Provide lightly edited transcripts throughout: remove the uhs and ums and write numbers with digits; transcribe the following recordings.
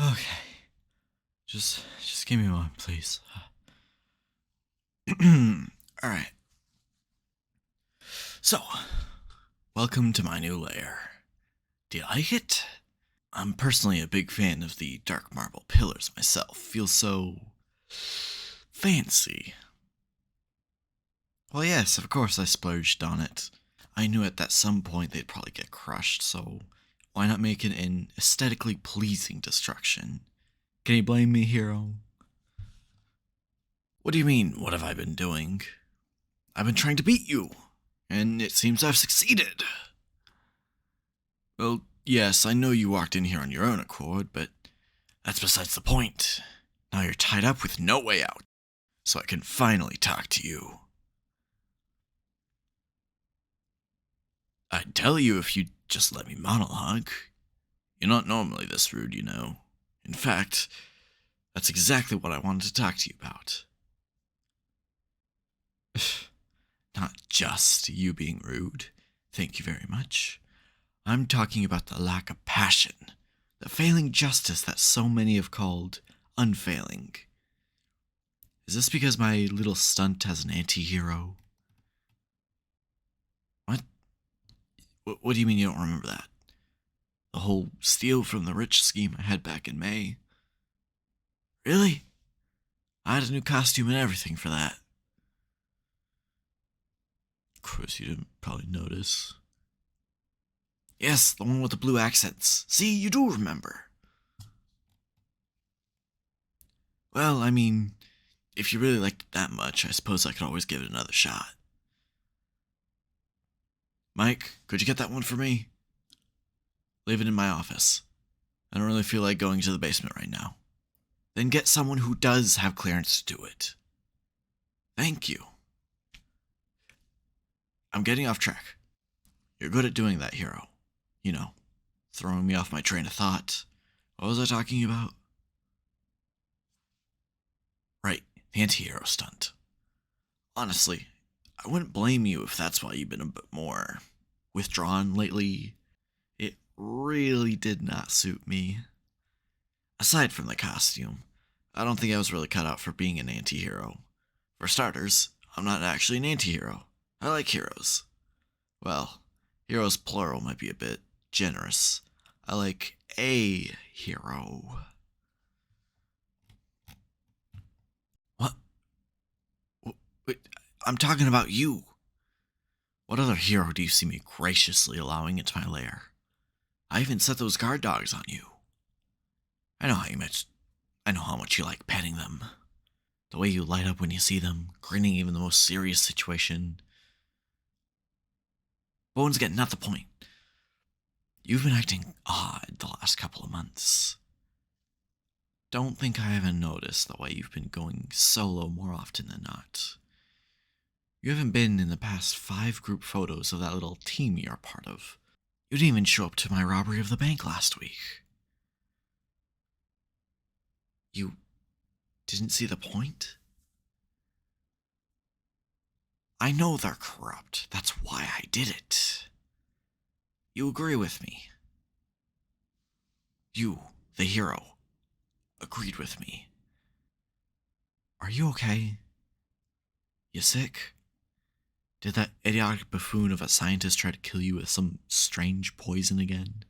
Okay. Just give me one, please. Alright. So, welcome to my new lair. Do you like it? I'm personally a big fan of the dark marble pillars myself. Feels so fancy. Well, yes, of course I splurged on it. I knew at some point they'd probably get crushed, so why not make it an aesthetically pleasing destruction? Can you blame me, hero? What do you mean, what have I been doing? I've been trying to beat you, and it seems I've succeeded. Well, yes, I know you walked in here on your own accord, but that's besides the point. Now you're tied up with no way out, so I can finally talk to you. I'd tell you if you'd just let me monologue. You're not normally this rude, you know. In fact, that's exactly what I wanted to talk to you about. Not just you being rude. Thank you very much. I'm talking about the lack of passion, the failing justice that so many have called unfailing. Is this because my little stunt has an anti-hero? What? What do you mean you don't remember that? The whole steal from the rich scheme I had back in May. Really? I had a new costume and everything for that. Of course you didn't probably notice. Yes, the one with the blue accents. See, you do remember. Well, I mean, if you really liked it that much, I suppose I could always give it another shot. Mike, could you get that one for me? Leave it in my office. I don't really feel like going to the basement right now. Then get someone who does have clearance to do it. Thank you. I'm getting off track. You're good at doing that, hero. You know, throwing me off my train of thought. What was I talking about? Right, the anti-hero stunt. Honestly, I wouldn't blame you if that's why you've been a bit more withdrawn lately. It really did not suit me. Aside from the costume, I don't think I was really cut out for being an anti-hero. For starters, I'm not actually an anti-hero. I like heroes. Well, heroes plural might be a bit generous. I like a hero. What? Wait, I'm talking about you. What other hero do you see me graciously allowing into my lair? I even set those guard dogs on you. I know how much you like petting them. The way you light up when you see them, grinning even the most serious situation. But once again, not the point. You've been acting odd the last couple of months. Don't think I haven't noticed the way you've been going solo more often than not. You haven't been in the past 5 group photos of that little team you're a part of. You didn't even show up to my robbery of the bank last week. You didn't see the point? I know they're corrupt. That's why I did it. You agree with me. You, the hero, agreed with me. Are you okay? You sick? Did that idiotic buffoon of a scientist try to kill you with some strange poison again?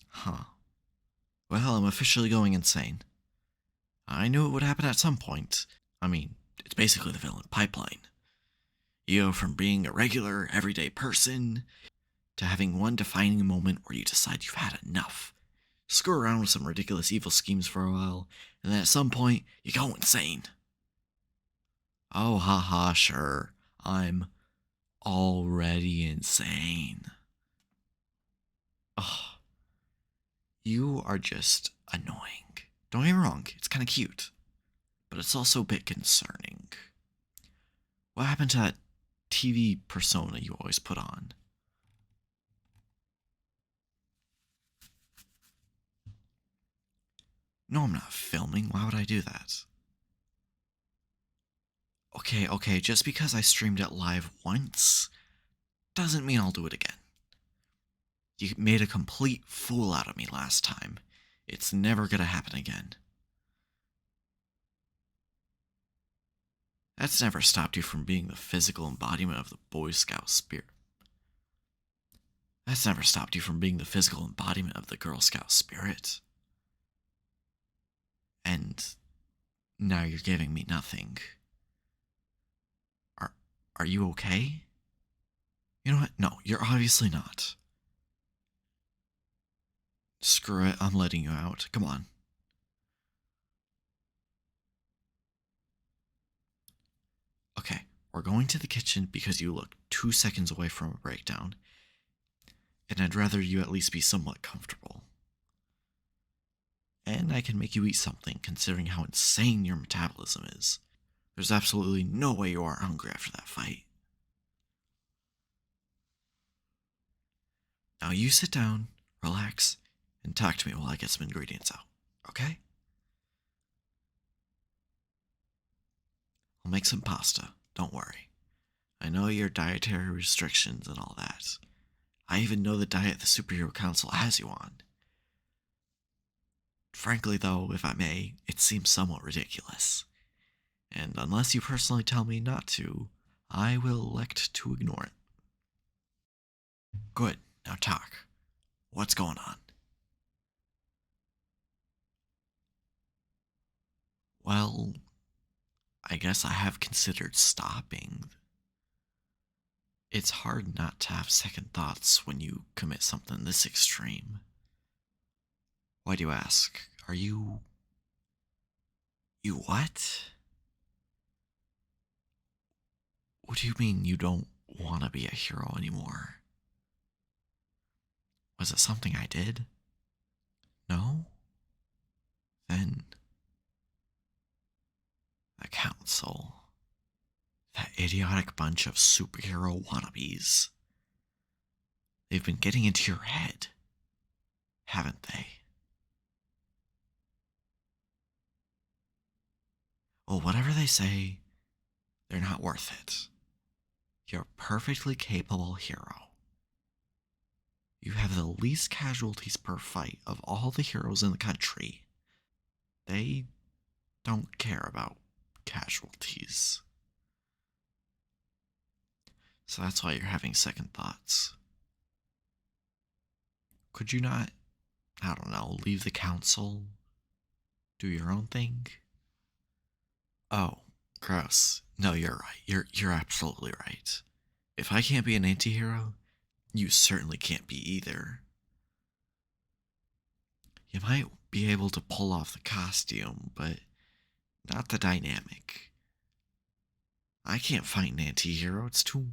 Huh. Well, I'm officially going insane. I knew it would happen at some point. I mean, it's basically the villain pipeline. You go from being a regular, everyday person to having one defining moment where you decide you've had enough. Screw around with some ridiculous evil schemes for a while, and then at some point, you go insane. Oh, haha, sure. I'm already insane. Ugh. You are just annoying. Don't get me wrong, it's kind of cute. But it's also a bit concerning. What happened to that TV persona you always put on? No, I'm not filming. Why would I do that? Okay, just because I streamed it live once doesn't mean I'll do it again. You made a complete fool out of me last time. It's never gonna happen again. That's never stopped you from being the physical embodiment of the Boy Scout spirit. That's never stopped you from being the physical embodiment of the Girl Scout spirit. And now you're giving me nothing. Are you okay? You know what? No, you're obviously not. Screw it, I'm letting you out. Come on. Okay, we're going to the kitchen because you look 2 seconds away from a breakdown. And I'd rather you at least be somewhat comfortable. And I can make you eat something, considering how insane your metabolism is. There's absolutely no way you are hungry after that fight. Now you sit down, relax, and talk to me while I get some ingredients out, okay? I'll make some pasta, don't worry. I know your dietary restrictions and all that. I even know the diet the Superhero Council has you on. Frankly, though, if I may, it seems somewhat ridiculous. And unless you personally tell me not to, I will elect to ignore it. Good, now talk. What's going on? Well, I guess I have considered stopping. It's hard not to have second thoughts when you commit something this extreme. Why do you ask? Are you... You what? What do you mean you don't want to be a hero anymore? Was it something I did? No? Then... The council. That idiotic bunch of superhero wannabes. They've been getting into your head, haven't they? Well, whatever they say, they're not worth it. You're a perfectly capable hero. You have the least casualties per fight of all the heroes in the country. They don't care about casualties. So that's why you're having second thoughts. Could you not, I don't know, leave the council? Do your own thing? Oh, gross. No, you're right. You're absolutely right. If I can't be an anti-hero, you certainly can't be either. You might be able to pull off the costume, but not the dynamic. I can't fight an anti-hero, it's too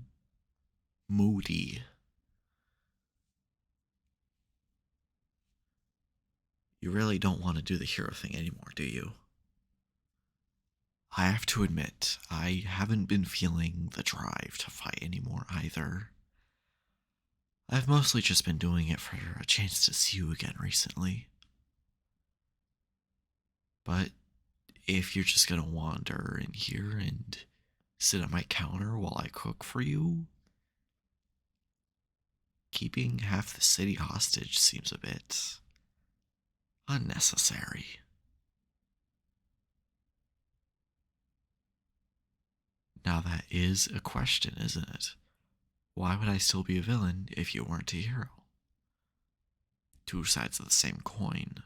moody. You really don't want to do the hero thing anymore, do you? I have to admit, I haven't been feeling the drive to fight anymore either. I've mostly just been doing it for a chance to see you again recently. But if you're just gonna wander in here and sit at my counter while I cook for you, keeping half the city hostage seems a bit unnecessary. Now that is a question, isn't it? Why would I still be a villain if you weren't a hero? Two sides of the same coin.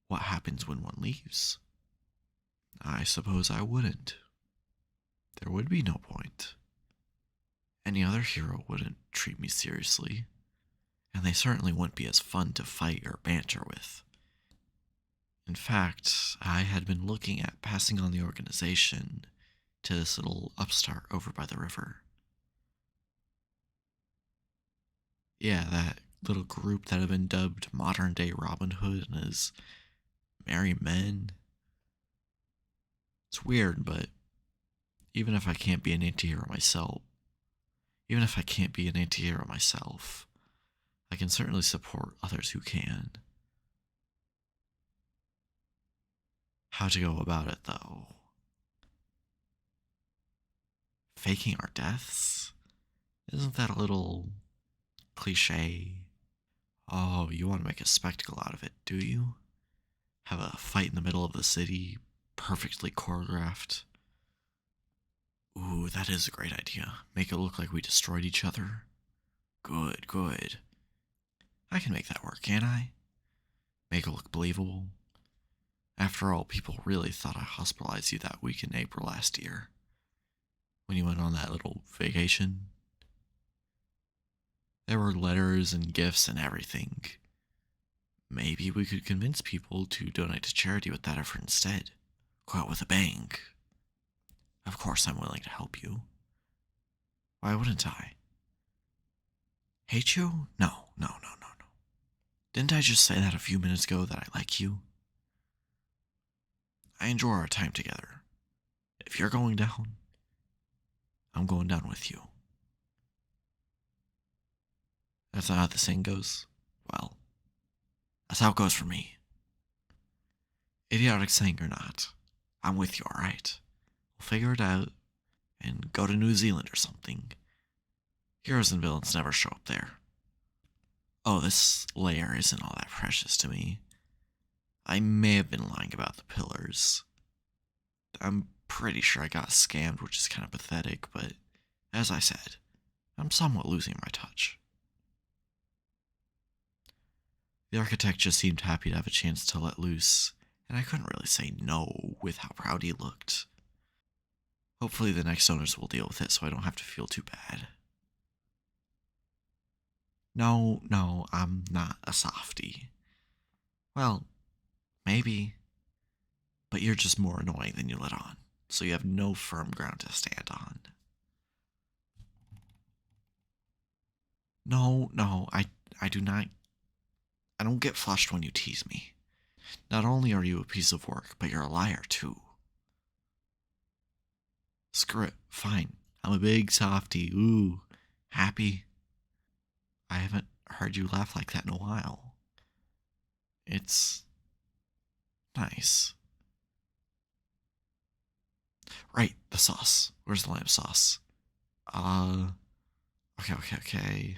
What happens when one leaves? I suppose I wouldn't. There would be no point. Any other hero wouldn't treat me seriously, and they certainly wouldn't be as fun to fight or banter with. In fact, I had been looking at passing on the organization to this little upstart over by the river. Yeah, that little group that had been dubbed modern day Robin Hood and his merry men. It's weird, but even if I can't be an anti-hero myself, I can certainly support others who can. How to go about it, though? Faking our deaths? Isn't that a little cliche? Oh, you want to make a spectacle out of it, do you? Have a fight in the middle of the city, perfectly choreographed. Ooh, that is a great idea. Make it look like we destroyed each other. Good, good. I can make that work, can't I? Make it look believable. After all, people really thought I hospitalized you that week in April last year. When you went on that little vacation. There were letters and gifts and everything. Maybe we could convince people to donate to charity with that effort instead. Go out with a bang. Of course I'm willing to help you. Why wouldn't I? Hate you? No, no, no, no, no. Didn't I just say that a few minutes ago that I like you? I enjoy our time together. If you're going down, I'm going down with you. That's not how the saying goes? Well, that's how it goes for me. Idiotic saying or not, I'm with you, alright? We'll figure it out and go to New Zealand or something. Heroes and villains never show up there. Oh, this lair isn't all that precious to me. I may have been lying about the pillars. I'm pretty sure I got scammed, which is kind of pathetic, but as I said, I'm somewhat losing my touch. The architect just seemed happy to have a chance to let loose, and I couldn't really say no with how proud he looked. Hopefully the next owners will deal with it so I don't have to feel too bad. No, I'm not a softie. Well, maybe. But you're just more annoying than you let on, so you have no firm ground to stand on. No, I do not. I don't get flushed when you tease me. Not only are you a piece of work, but you're a liar too. Screw it, fine. I'm a big softie. Ooh, happy. I haven't heard you laugh like that in a while. It's nice. Right, the sauce. Where's the lamb sauce? Okay.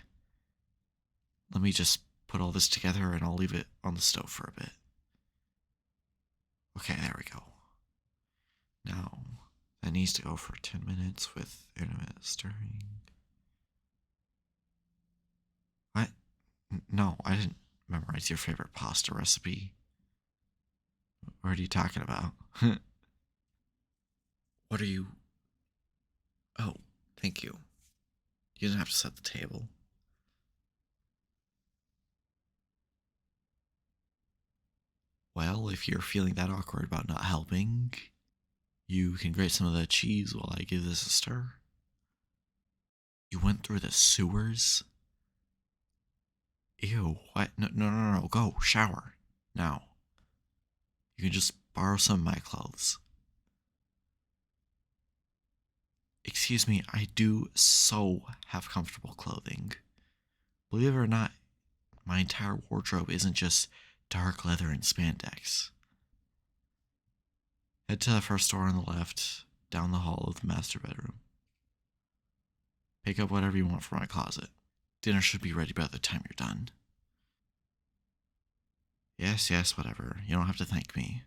Let me just put all this together and I'll leave it on the stove for a bit. Okay, there we go. Now, that needs to go for 10 minutes with intermittent stirring. What? No, I didn't memorize your favorite pasta recipe. What are you talking about? What are you... Oh, thank you. You didn't have to set the table. Well, if you're feeling that awkward about not helping, you can grate some of that cheese while I give this a stir. You went through the sewers? Ew, what? No, go, shower. Now. You can just borrow some of my clothes. Excuse me, I do so have comfortable clothing. Believe it or not, my entire wardrobe isn't just dark leather and spandex. Head to the first door on the left, down the hall of the master bedroom. Pick up whatever you want from my closet. Dinner should be ready by the time you're done. Yes, whatever. You don't have to thank me.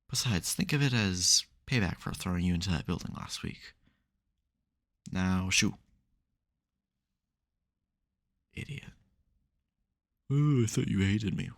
Besides, think of it as payback for throwing you into that building last week. Now, shoo. Idiot. Oh, I thought you hated me.